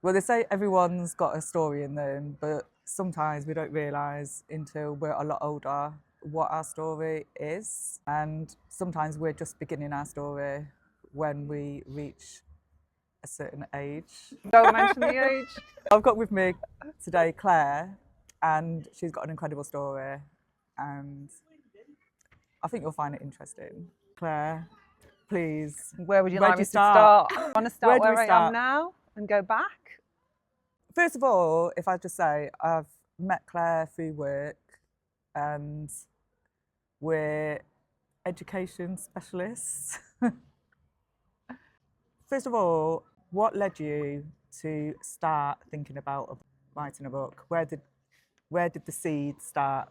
Well, they say everyone's got a story in them, but sometimes we don't realise until we're a lot older what our story is. And sometimes we're just beginning our story when we reach a certain age. Don't mention the age. I've got with me today Claire, and she's got an incredible story, and I think you'll find it interesting. Claire, please. Where would you Where like do me you to start? start? I want to start Where do where we I am start? now and go back. First of all, if I just say, I've met Claire through work, and we're education specialists. First of all, what led you to start thinking about writing a book? Where did the seed start?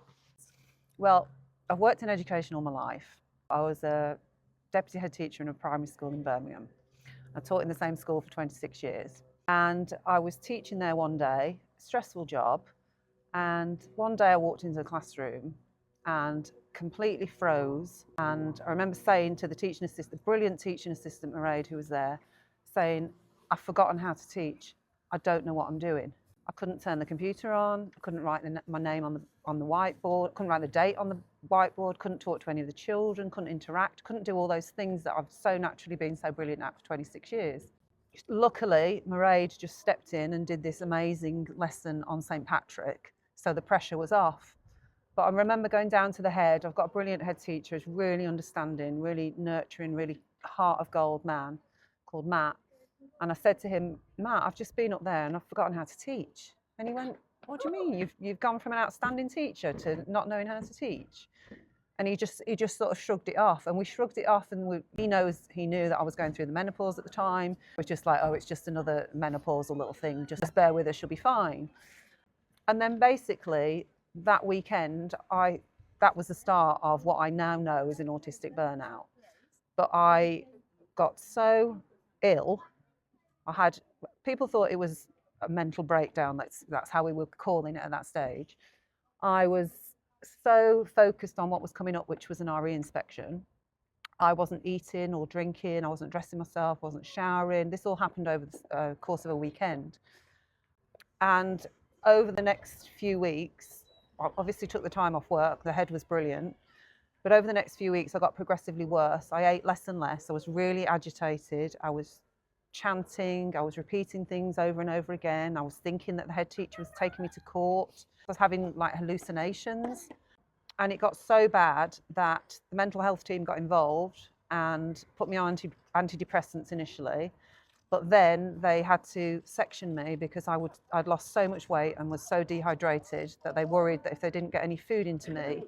Well, I've worked in education all my life. I was a deputy head teacher in a primary school in Birmingham. I taught in the same school for 26 years. And I was teaching there one day, stressful job. And one day I walked into the classroom and completely froze. And I remember saying to the teaching assistant, brilliant teaching assistant Mairead, who was there, saying, I've forgotten how to teach. I don't know what I'm doing. I couldn't turn the computer on. I couldn't write my name on the whiteboard. Couldn't write the date on the whiteboard. Couldn't talk to any of the children. Couldn't interact. Couldn't do all those things that I've so naturally been so brilliant at for 26 years. Luckily, Mairead just stepped in and did this amazing lesson on St. Patrick, so the pressure was off. But I remember going down to the head. I've got a brilliant head teacher who's really understanding, really nurturing, really heart of gold man called Matt. And I said to him, Matt, I've just been up there and I've forgotten how to teach. And he went, what do you mean? You've gone from an outstanding teacher to not knowing how to teach? And he just sort of shrugged it off, and we shrugged it off, and he knew that I was going through the menopause at the time. It was just like, oh, it's just another menopausal little thing, just bear with us, she'll be fine. And then basically that weekend, that was the start of what I now know is an autistic burnout. But I got so ill, people thought it was a mental breakdown, that's how we were calling it at that stage. I was so focused on what was coming up, which was an RE inspection. I wasn't eating or drinking, I wasn't dressing myself, wasn't showering. This all happened over the course of a weekend. And over the next few weeks, I obviously took the time off work, the head was brilliant, but over the next few weeks I got progressively worse. I ate less and less, I was really agitated, I was chanting, I was repeating things over and over again, I was thinking that the head teacher was taking me to court. I was having like hallucinations, and it got so bad that the mental health team got involved and put me on antidepressants initially, but then they had to section me because I'd lost so much weight and was so dehydrated that they worried that if they didn't get any food into me,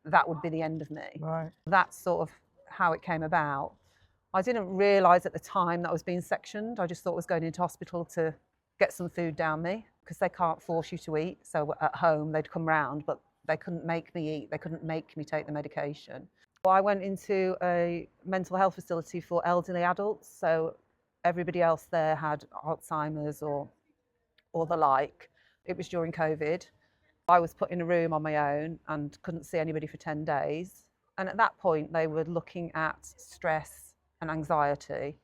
that would be the end of me. Right. That's sort of how it came about. I didn't realise at the time that I was being sectioned. I just thought I was going into hospital to get some food down me, because they can't force you to eat. So at home they'd come round, but they couldn't make me eat. They couldn't make me take the medication. I went into a mental health facility for elderly adults. So everybody else there had Alzheimer's or the like. It was during COVID. I was put in a room on my own and couldn't see anybody for 10 days. And at that point, they were looking at stress and anxiety.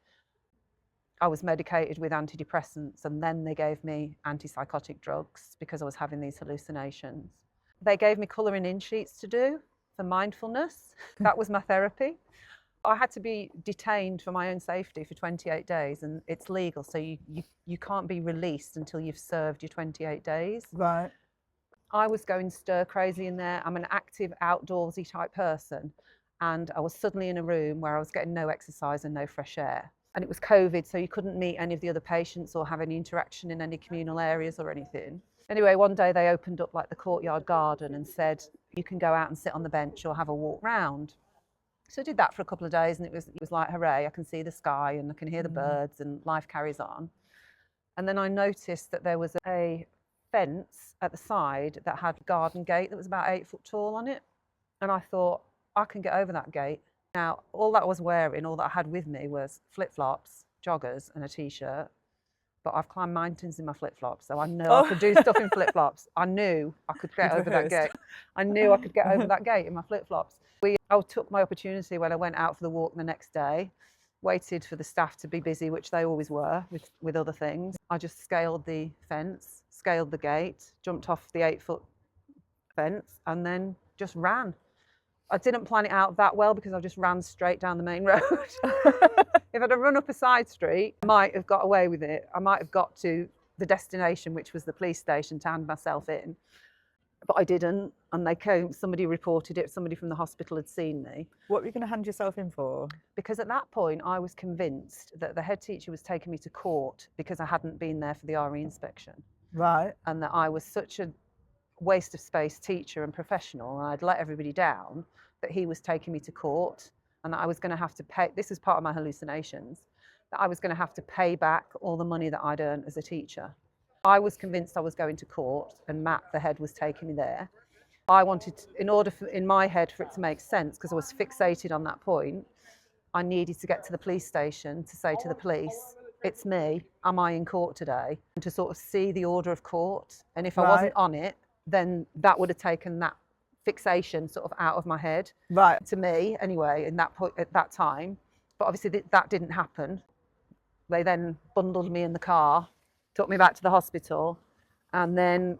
I was medicated with antidepressants, and then they gave me antipsychotic drugs because I was having these hallucinations. They gave me colouring in sheets to do for mindfulness. That was my therapy. I had to be detained for my own safety for 28 days, and it's legal, so you can't be released until you've served your 28 days. Right. I was going stir crazy in there. I'm an active, outdoorsy type person, and I was suddenly in a room where I was getting no exercise and no fresh air. And it was COVID, so you couldn't meet any of the other patients or have any interaction in any communal areas or anything. Anyway, one day they opened up like the courtyard garden and said, you can go out and sit on the bench or have a walk round. So I did that for a couple of days, and it was like, hooray, I can see the sky and I can hear the birds and life carries on. And then I noticed that there was a fence at the side that had a garden gate that was about 8 foot tall on it. And I thought, I can get over that gate. Now, all that I was wearing, all that I had with me was flip-flops, joggers and a t-shirt. But I've climbed mountains in my flip-flops, so I know I could do stuff in flip-flops. I knew I could get over that gate. I knew I could get over that gate in my flip-flops. I took my opportunity when I went out for the walk the next day, waited for the staff to be busy, which they always were with other things. I just scaled the fence, scaled the gate, jumped off the 8-foot fence, and then just ran. I didn't plan it out that well because I just ran straight down the main road. If I'd have run up a side street, I might have got away with it. I might have got to the destination, which was the police station, to hand myself in. But I didn't, and they came, somebody reported it, somebody from the hospital had seen me. What were you going to hand yourself in for? Because at that point I was convinced that the head teacher was taking me to court because I hadn't been there for the RE inspection. Right. And that I was such a waste of space teacher and professional, and I'd let everybody down, that he was taking me to court, and that I was going to have to pay, this is part of my hallucinations, that I was going to have to pay back all the money that I'd earned as a teacher. I was convinced I was going to court, and Matt, the head, was taking me there. I wanted, in order for, in my head, for it to make sense, because I was fixated on that point, I needed to get to the police station to say to the police, it's me, am I in court today? And to sort of see the order of court. And if I wasn't on it, then that would have taken that fixation sort of out of my head. Right. To me, anyway, in that point, at that time. But obviously that didn't happen. They then bundled me in the car, took me back to the hospital, and then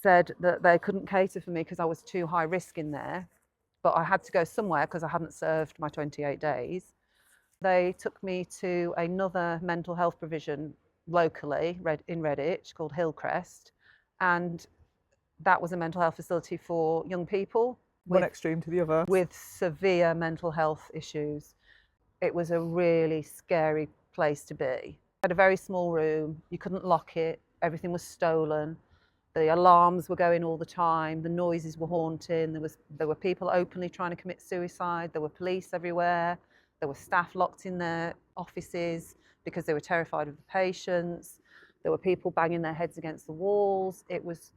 said that they couldn't cater for me because I was too high risk in there. But I had to go somewhere because I hadn't served my 28 days. They took me to another mental health provision locally in Redditch called Hillcrest, and that was a mental health facility for young people. One extreme to the other. With severe mental health issues. It was a really scary place to be. I had a very small room, you couldn't lock it, everything was stolen, the alarms were going all the time, the noises were haunting, there were people openly trying to commit suicide, there were police everywhere, there were staff locked in their offices because they were terrified of the patients. There were people banging their heads against the walls. It was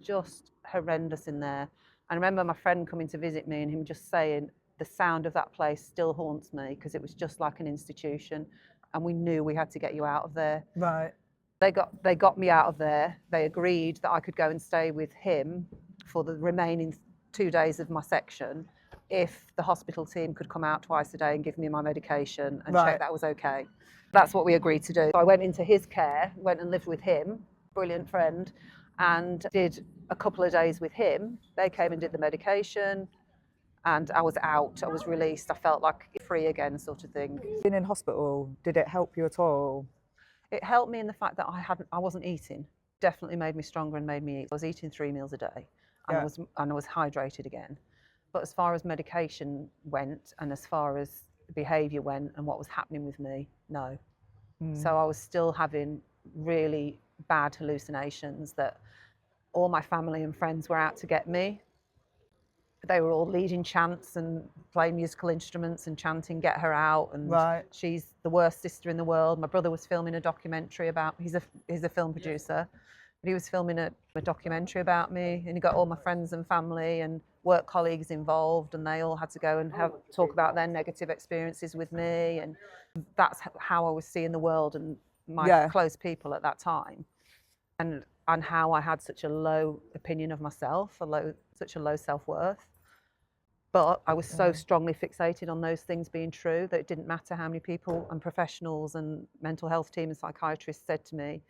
just horrendous in there. I remember my friend coming to visit me and him just saying, the sound of that place still haunts me because it was just like an institution, and we knew we had to get you out of there. Right. They got me out of there. They agreed that I could go and stay with him for the remaining 2 days of my section if the hospital team could come out twice a day and give me my medication and check that was okay. That's what we agreed to do. So I went into his care, went and lived with him, brilliant friend, and did a couple of days with him. They came and did the medication, and I was out, I was released. I felt like free again, sort of thing. Being in hospital, did it help you at all? It helped me in the fact that I wasn't eating. Definitely made me stronger and made me eat. I was eating 3 meals a day, and I was hydrated again. But as far as medication went, and as far as behaviour went, and what was happening with me, no. So I was still having really bad hallucinations that all my family and friends were out to get me. They were all leading chants and playing musical instruments and chanting, get her out, and she's the worst sister in the world. My brother was filming a documentary about, he's a film producer, but he was filming a documentary about me, and he got all my friends and family and work colleagues involved, and they all had to go and talk about their negative experiences with me, and that's how I was seeing the world and my close people at that time, and how I had such a low opinion of myself, such a low self-worth. But I was so strongly fixated on those things being true that it didn't matter how many people and professionals and mental health team and psychiatrists said to me,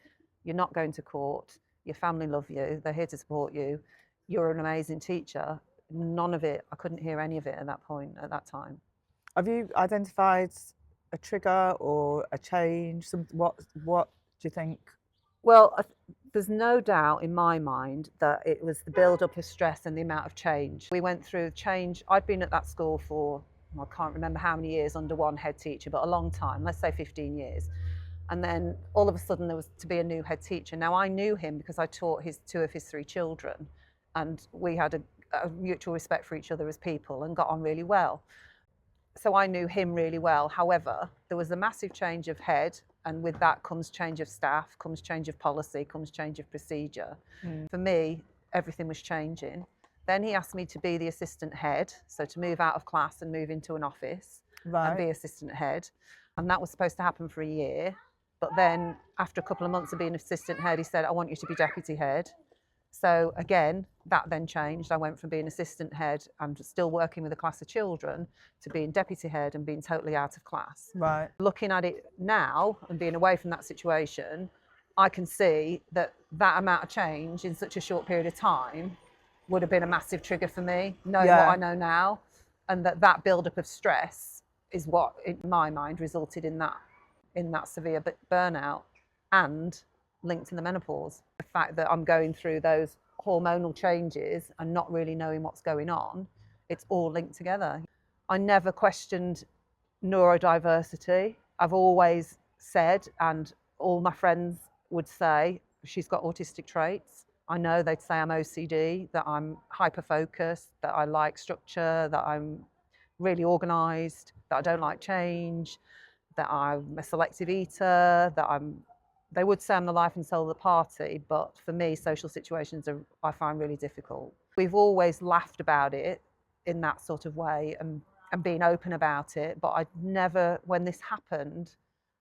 you're not going to court, your family love you, they're here to support you, you're an amazing teacher. None of it, I couldn't hear any of it at that point, at that time. Have you identified a trigger or a change? What do you think? Well, there's no doubt in my mind that it was the build-up of stress and the amount of change. We went through change. I'd been at that school for, I can't remember how many years under one head teacher, but a long time, let's say 15 years. And then all of a sudden there was to be a new head teacher. Now I knew him because I taught two of his 3 children, and we had a mutual respect for each other as people and got on really well. So I knew him really well. However, there was a massive change of head, and with that comes change of staff, comes change of policy, comes change of procedure. For me, everything was changing. Then he asked me to be the assistant head, so to move out of class and move into an office and be assistant head. And that was supposed to happen for a year. But then after a couple of months of being assistant head, he said, I want you to be deputy head. So again, that then changed. I went from being assistant head and still working with a class of children to being deputy head and being totally out of class. Right. Looking at it now and being away from that situation, I can see that that amount of change in such a short period of time would have been a massive trigger for me, knowing what I know now, and that build-up of stress is what, in my mind, resulted in that severe burnout and linked to the menopause. The fact that I'm going through those hormonal changes and not really knowing what's going on, it's all linked together. I never questioned neurodiversity. I've always said, and all my friends would say, she's got autistic traits. I know they'd say I'm OCD, that I'm hyper-focused, that I like structure, that I'm really organised, that I don't like change, that I'm a selective eater, they would say I'm the life and soul of the party, but for me, social situations I find really difficult. We've always laughed about it in that sort of way and been open about it, but I never, when this happened,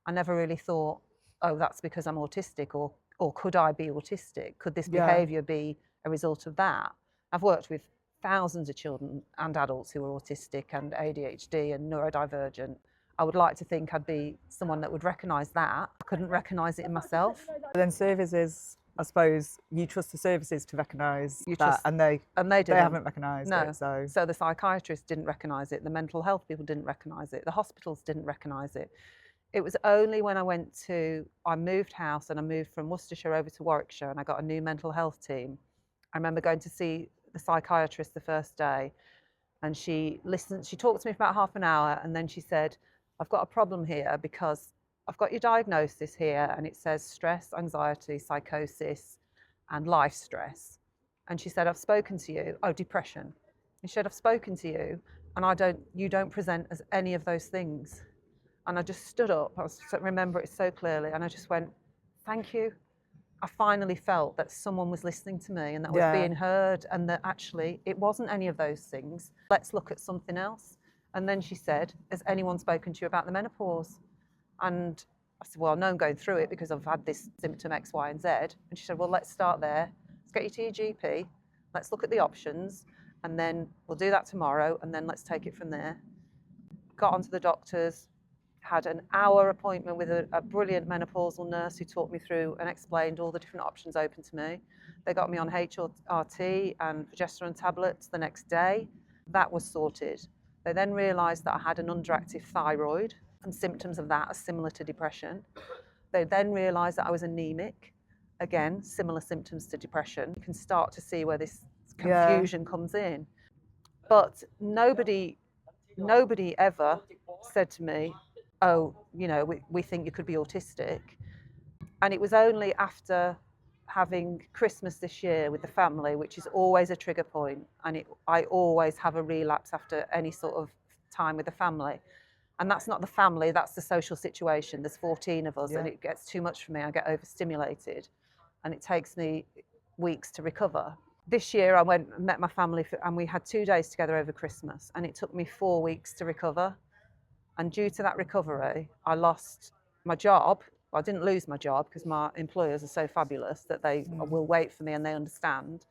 I never really thought, oh, that's because I'm autistic, or could I be autistic? Could this behaviour be a result of that? I've worked with thousands of children and adults who are autistic and ADHD and neurodivergent. I would like to think I'd be someone that would recognise that. I couldn't recognise it in myself. Then services, I suppose you trust the services to recognise that, and they haven't recognised it. So the psychiatrists didn't recognise it, the mental health people didn't recognise it, the hospitals didn't recognise it. It was only when I moved house and I moved from Worcestershire over to Warwickshire and I got a new mental health team. I remember going to see the psychiatrist the first day, and she talked to me for about half an hour, and then she said, I've got a problem here because I've got your diagnosis here and it says stress, anxiety, psychosis and life stress. And she said, I've spoken to you. Oh, depression. She said, I've spoken to you and you don't present as any of those things. And I just stood up, I remember it so clearly, and I just went, thank you. I finally felt that someone was listening to me and that I was being heard, and that actually it wasn't any of those things. Let's look at something else. And then she said, has anyone spoken to you about the menopause? And I said, well, I know I'm going through it because I've had this symptom X, Y, and Z. And she said, well, let's start there. Let's get you to your GP. Let's look at the options. And then we'll do that tomorrow. And then let's take it from there. Got onto the doctors, had an hour appointment with a brilliant menopausal nurse who talked me through and explained all the different options open to me. They got me on HRT and progesterone tablets the next day. That was sorted. They then realised that I had an underactive thyroid, and symptoms of that are similar to depression. They then realised that I was anemic, again, similar symptoms to depression. You can start to see where this confusion comes in. But nobody ever said to me, oh, we think you could be autistic. And it was only after having Christmas this year with the family, which is always a trigger point, and I always have a relapse after any sort of time with the family. And that's not the family, that's the social situation. There's 14 of us, and it gets too much for me. I get overstimulated, and it takes me weeks to recover. This year I went and met my family, and we had 2 days together over Christmas, and it took me 4 weeks to recover. And due to that recovery, I lost my job. I didn't lose my job because my employers are so fabulous that they will wait for me and they understand.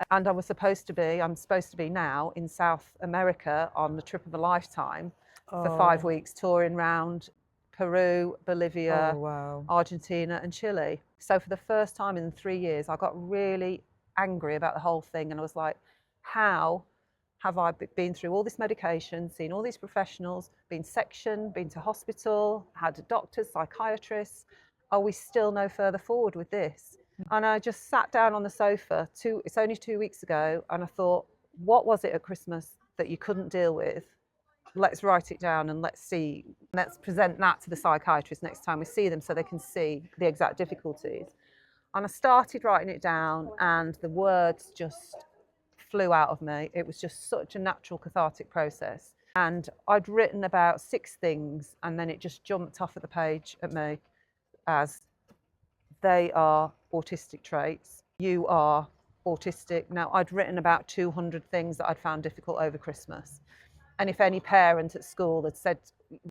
And I'm supposed to be now in South America on the trip of a lifetime for 5 weeks, touring around Peru, Bolivia, Argentina and Chile. So for the first time in 3 years, I got really angry about the whole thing. And I was like, how have I been through all this medication, seen all these professionals, been sectioned, been to hospital, had doctors, psychiatrists? Are we still no further forward with this? And I just sat down on the sofa, it's only 2 weeks ago, and I thought, what was it at Christmas that you couldn't deal with? Let's write it down and let's present that to the psychiatrist next time we see them so they can see the exact difficulties. And I started writing it down and the words just flew out of me. It was just such a natural cathartic process. And I'd written about 6 things and then it just jumped off of the page at me as they are autistic traits, you are autistic. Now I'd written about 200 things that I'd found difficult over Christmas. And if any parent at school had said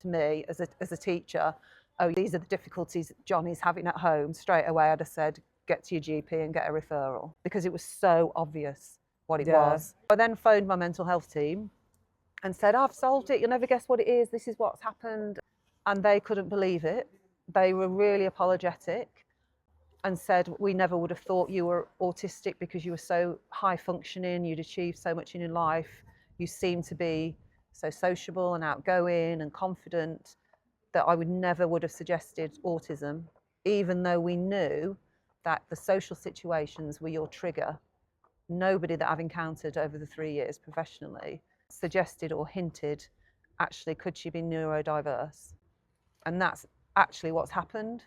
to me as a teacher, oh, these are the difficulties Johnny's having at home, straight away I'd have said, get to your GP and get a referral because it was so obvious what it Yeah. was. I then phoned my mental health team and said, I've solved it, you'll never guess what it is, this is what's happened. And they couldn't believe it. They were really apologetic and said, we never would have thought you were autistic because you were so high functioning, you'd achieved so much in your life, you seem to be so sociable and outgoing and confident, that I would have suggested autism, even though we knew that the social situations were your trigger. Nobody that I've encountered over the 3 years professionally suggested or hinted, actually, could she be neurodiverse? And that's actually what's happened.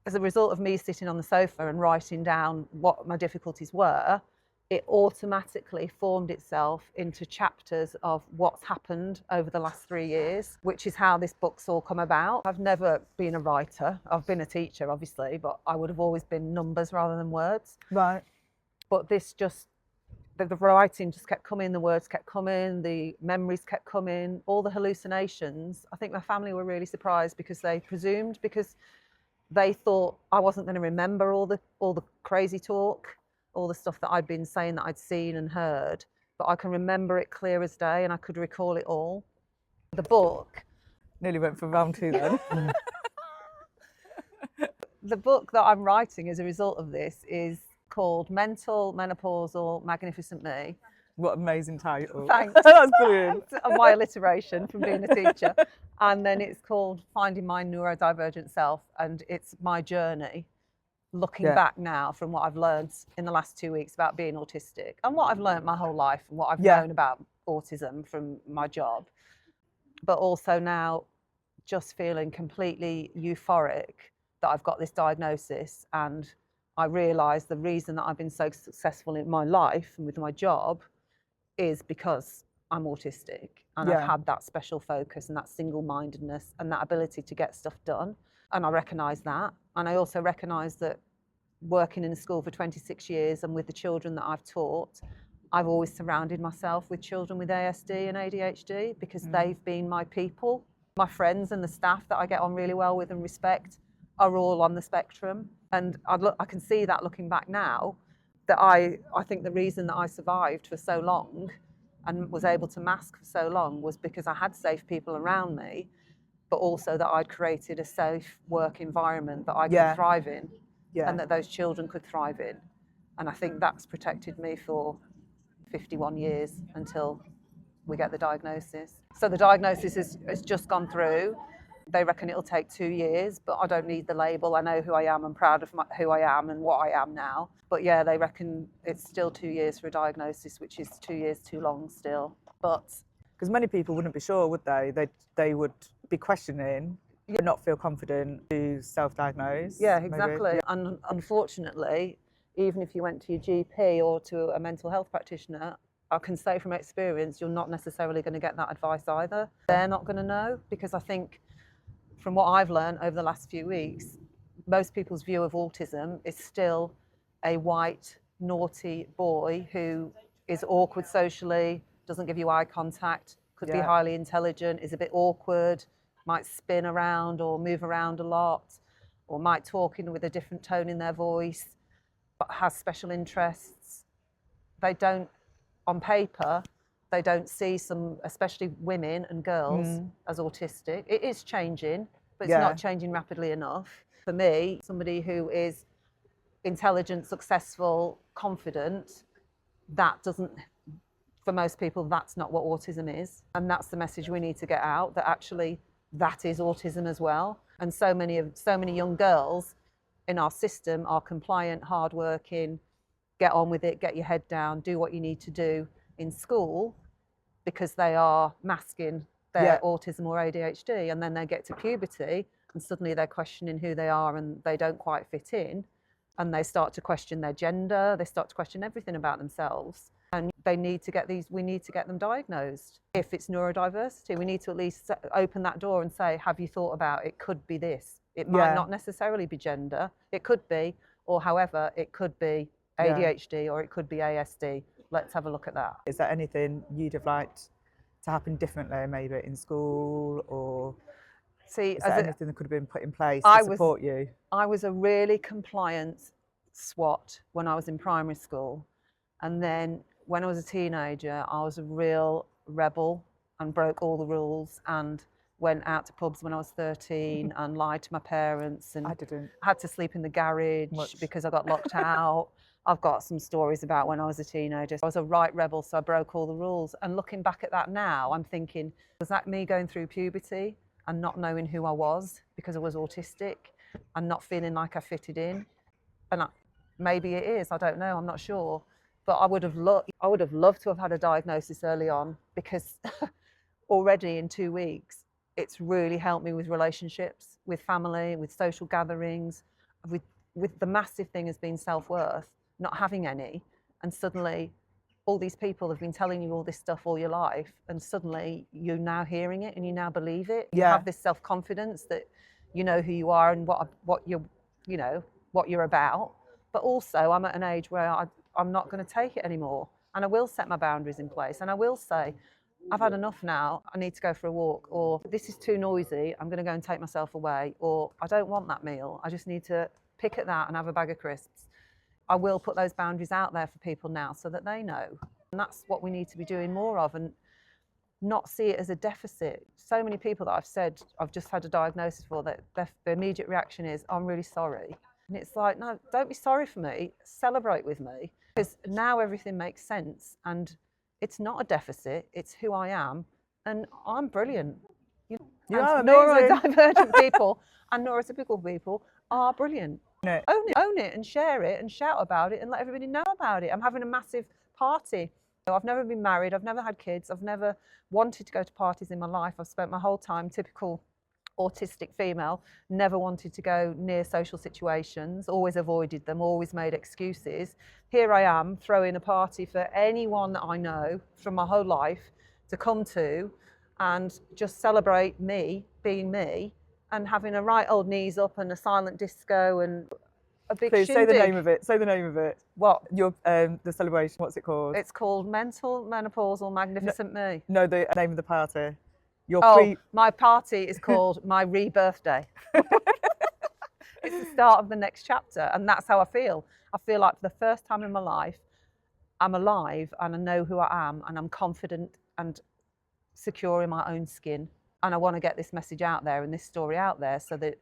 As a result of me sitting on the sofa and writing down what my difficulties were, it automatically formed itself into chapters of what's happened over the last 3 years, which is how this book's all come about. I've never been a writer. I've been a teacher, obviously, but I would have always been numbers rather than words. Right. But this just, the writing just kept coming, the words kept coming, the memories kept coming, all the hallucinations. I think my family were really surprised because they presumed, because they thought I wasn't going to remember all the crazy talk, all the stuff that I'd been saying that I'd seen and heard, but I can remember it clear as day and I could recall it all. The book, Nearly went for round 2 then. the book that I'm writing as a result of this is called Mental, Menopausal, Magnificent Me. What amazing title. Thanks. That's brilliant. My alliteration from being a teacher. And then it's called Finding My Neurodivergent Self, and it's my journey looking back now from what I've learned in the last 2 weeks about being autistic and what I've learned my whole life and what I've known about autism from my job. But also now just feeling completely euphoric that I've got this diagnosis, and I realise the reason that I've been so successful in my life and with my job is because I'm autistic, and I've had that special focus and that single-mindedness and that ability to get stuff done. And I recognise that. And I also recognise that working in a school for 26 years and with the children that I've taught, I've always surrounded myself with children with ASD and ADHD because they've been my people. My friends and the staff that I get on really well with and respect are all on the spectrum. And I can see that looking back now, that I think the reason that I survived for so long and was able to mask for so long was because I had safe people around me, but also that I'd created a safe work environment that I could thrive in and that those children could thrive in. And I think that's protected me for 51 years until we get the diagnosis. So the diagnosis has just gone through. They reckon it'll take 2 years, but I don't need the label. I know who I am. I'm proud of who I am and what I am now. But yeah, they reckon it's still 2 years for a diagnosis, which is 2 years too long still. But because many people wouldn't be sure, would they? They would be questioning, but not feel confident to self-diagnose. Yeah, exactly. Maybe. And unfortunately, even if you went to your GP or to a mental health practitioner, I can say from experience, you're not necessarily going to get that advice either. They're not going to know, because I think from what I've learned over the last few weeks, most people's view of autism is still a white, naughty boy who is awkward socially, doesn't give you eye contact, could be highly intelligent, is a bit awkward, might spin around or move around a lot, or might talk with a different tone in their voice, but has special interests. They don't, on paper, they don't see some, especially women and girls, as autistic. It is changing, but it's not changing rapidly enough. For me, somebody who is intelligent, successful, confident, that doesn't, for most people, that's not what autism is. And that's the message we need to get out, that actually that is autism as well. And so many young girls in our system are compliant, hardworking, get on with it, get your head down, do what you need to do in school, because they are masking their autism or ADHD, and then they get to puberty and suddenly they're questioning who they are and they don't quite fit in, and they start to question their gender, they start to question everything about themselves, and we need to get them diagnosed. If it's neurodiversity, we need to at least open that door and say, have you thought about it could be this? It might not necessarily be gender, it could be, or however, it could be ADHD or it could be ASD. Let's have a look at that. Is there anything you'd have liked to happen differently, maybe in school, or is there anything that could have been put in place to support you? I was a really compliant, SWAT when I was in primary school. And then when I was a teenager, I was a real rebel and broke all the rules and went out to pubs when I was 13 and lied to my parents and I didn't. had to sleep in the garage because I got locked out. I've got some stories about when I was a teenager. I was a right rebel, so I broke all the rules. And looking back at that now, I'm thinking, was that me going through puberty and not knowing who I was because I was autistic and not feeling like I fitted in? And maybe it is, I don't know, I'm not sure. But I would have loved to have had a diagnosis early on, because already in 2 weeks, it's really helped me with relationships, with family, with social gatherings, with the massive thing has been self-worth, not having any. And suddenly all these people have been telling you all this stuff all your life, and suddenly you're now hearing it and you now believe it. You have this self-confidence that you know who you are and what you're about. But also I'm at an age where I'm not going to take it anymore, and I will set my boundaries in place, and I will say, I've had enough now, I need to go for a walk, or this is too noisy, I'm going to go and take myself away, or I don't want that meal, I just need to pick at that and have a bag of crisps. I will put those boundaries out there for people now so that they know. And that's what we need to be doing more of, and not see it as a deficit. So many people that I've said I've just had a diagnosis for, that their immediate reaction is, I'm really sorry. And it's like, no, don't be sorry for me, celebrate with me, because now everything makes sense, and it's not a deficit, it's who I am, and I'm brilliant. You are neurodivergent people and neurotypical people are brilliant. No. Own it and share it and shout about it and let everybody know about it. I'm having a massive party. I've never been married, I've never had kids, I've never wanted to go to parties in my life. I've spent my whole time, typical autistic female, never wanted to go near social situations, always avoided them, always made excuses. Here I am throwing a party for anyone that I know from my whole life to come to and just celebrate me being me, and having a right old knees up and a silent disco and a big Please shindig. say the name of it. Say the name of it. What? Your the celebration. What's it called? It's called Menopausal Magnificent Me. No, the name of the party. My party is called My Rebirthday. It's the start of the next chapter, and that's how I feel. I feel like for the first time in my life, I'm alive and I know who I am, and I'm confident and secure in my own skin. And I want to get this message out there and this story out there, so that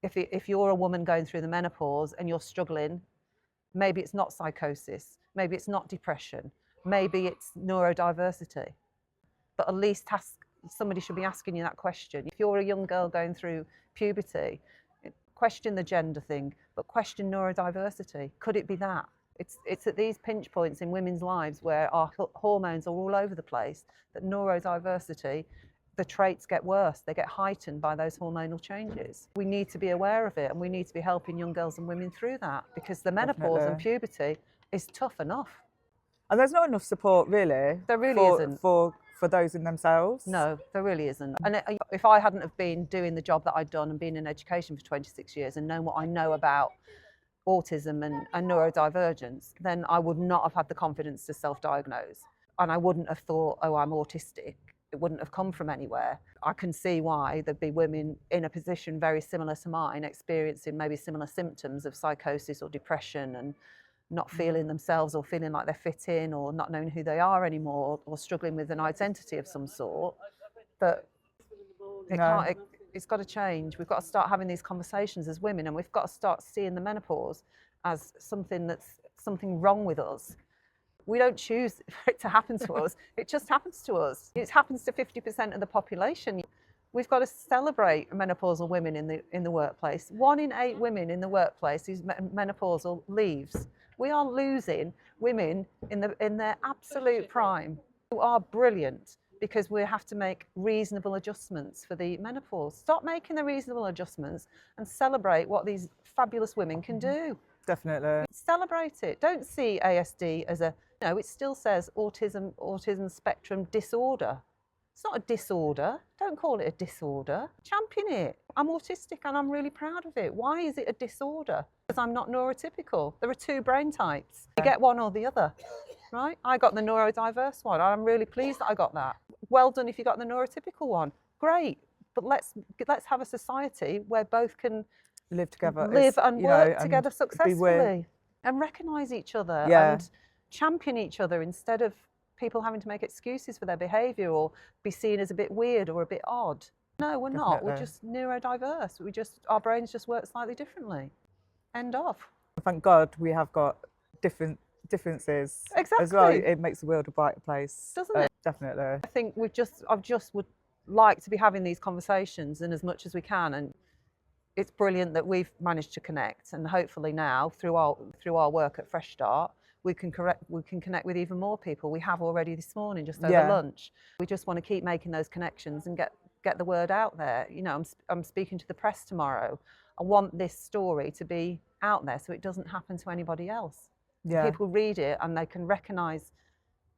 if you're a woman going through the menopause and you're struggling, maybe it's not psychosis, maybe it's not depression, maybe it's neurodiversity, but at least somebody should be asking you that question. If you're a young girl going through puberty, question the gender thing, but question neurodiversity. Could it be that? It's at these pinch points in women's lives where our hormones are all over the place that neurodiversity, the traits get worse, they get heightened by those hormonal changes. We need to be aware of it, and we need to be helping young girls and women through that, because the menopause and puberty is tough enough. And there's not enough support, really. There really isn't. For those in themselves. No, there really isn't. And if I hadn't have been doing the job that I'd done and been in education for 26 years and known what I know about autism and neurodivergence, then I would not have had the confidence to self-diagnose. And I wouldn't have thought, oh, I'm autistic. It wouldn't have come from anywhere. I can see why there'd be women in a position very similar to mine, experiencing maybe similar symptoms of psychosis or depression, and not feeling themselves or feeling like they're fit in, or not knowing who they are anymore, or struggling with an identity of some sort. But it's got to change. We've got to start having these conversations as women, and we've got to start seeing the menopause as something wrong with us. We don't choose for it to happen to us. It just happens to us. It happens to 50% of the population. We've got to celebrate menopausal women in the workplace. 1 in 8 women in the workplace who's menopausal leaves. We are losing women in their absolute prime who are brilliant, because we have to make reasonable adjustments for the menopause. Stop making the reasonable adjustments and celebrate what these fabulous women can do. Definitely. Celebrate it. Don't see ASD as it still says autism spectrum disorder. It's not a disorder. Don't call it a disorder. Champion it. I'm autistic and I'm really proud of it. Why is it a disorder? Because I'm not neurotypical. There are 2 brain types. You get one or the other, right? I got the neurodiverse one. I'm really pleased that I got that. Well done if you got the neurotypical one. Great. but let's have a society where both can live together, live and work and together be successfully and recognise each other Yeah. and champion each other instead of people having to make excuses for their behaviour or be seen as a bit weird or a bit odd. No, we're not. We're just neurodiverse. Our brains just work slightly differently. End of. Thank God we have got differences as well. Exactly. It makes the world a brighter place, Doesn't it? Definitely. I think I just would like to be having these conversations and as much as we can, and it's brilliant that we've managed to connect, and hopefully now through our work at Fresh Start we can connect with even more people. We have already this morning just over lunch. We just want to keep making those connections and get the word out there. You know, I'm speaking to the press tomorrow. I want this story to be out there so it doesn't happen to anybody else. So people read it and they can recognise.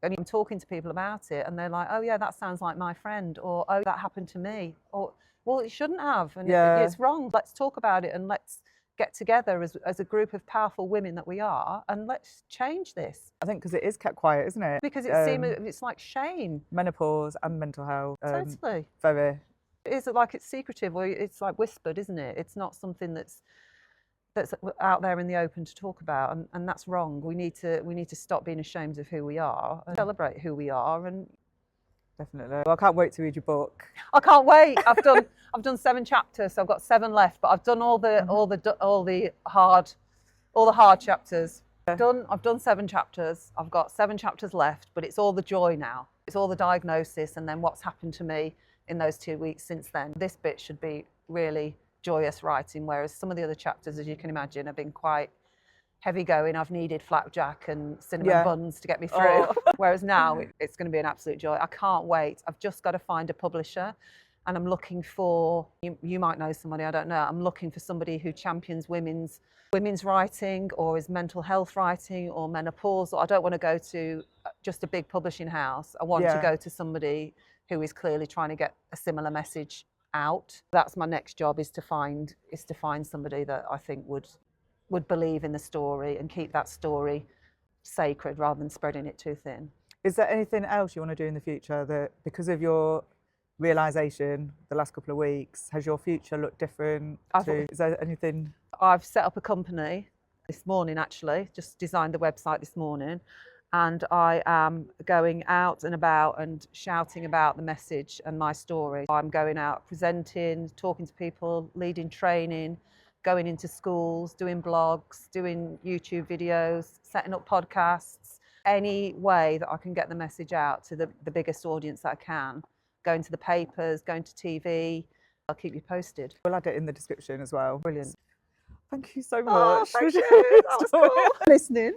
I mean, I'm talking to people about it and they're like, oh yeah, that sounds like my friend, or oh, that happened to me, or well, it shouldn't have, and it's wrong. Let's talk about it and let's get together as a group of powerful women that we are, and let's change this. I think because it is kept quiet, isn't it? Because it's like shame. Menopause and mental health. Totally. Very. It's like it's secretive, or it's like whispered, isn't it? It's not something that's out there in the open to talk about, and that's wrong. We need to stop being ashamed of who we are and celebrate who we are. And definitely. Well, I can't wait to read your book. I can't wait. I've done 7 chapters, so I've got 7 left. But I've done all the hard chapters. I've done 7 chapters. I've got 7 chapters left, but it's all the joy now. It's all the diagnosis and then what's happened to me in those 2 weeks since then. This bit should be really joyous writing, whereas some of the other chapters, as you can imagine, have been quite heavy going. I've needed flapjack and cinnamon buns to get me through. Whereas now it's going to be an absolute joy. I can't wait. I've just got to find a publisher, and I'm looking for, you might know somebody, I don't know. I'm looking for somebody who champions women's writing, or is mental health writing, or menopausal. I don't want to go to just a big publishing house. I want to go to somebody who is clearly trying to get a similar message out. That's my next job, is to find somebody that I think would believe in the story and keep that story sacred rather than spreading it too thin. Is there anything else you want to do in the future that, because of your realisation the last couple of weeks, has your future looked different? Is there anything? I've set up a company this morning, actually, just designed the website this morning, and I am going out and about and shouting about the message and my story. I'm going out presenting, talking to people, leading training, going into schools, doing blogs, doing YouTube videos, setting up podcasts, any way that I can get the message out to the biggest audience that I can. Going to the papers, going to TV. I'll keep you posted. We'll add it in the description as well. Brilliant. Thank you so much. Oh, thank you. That was cool. Listening.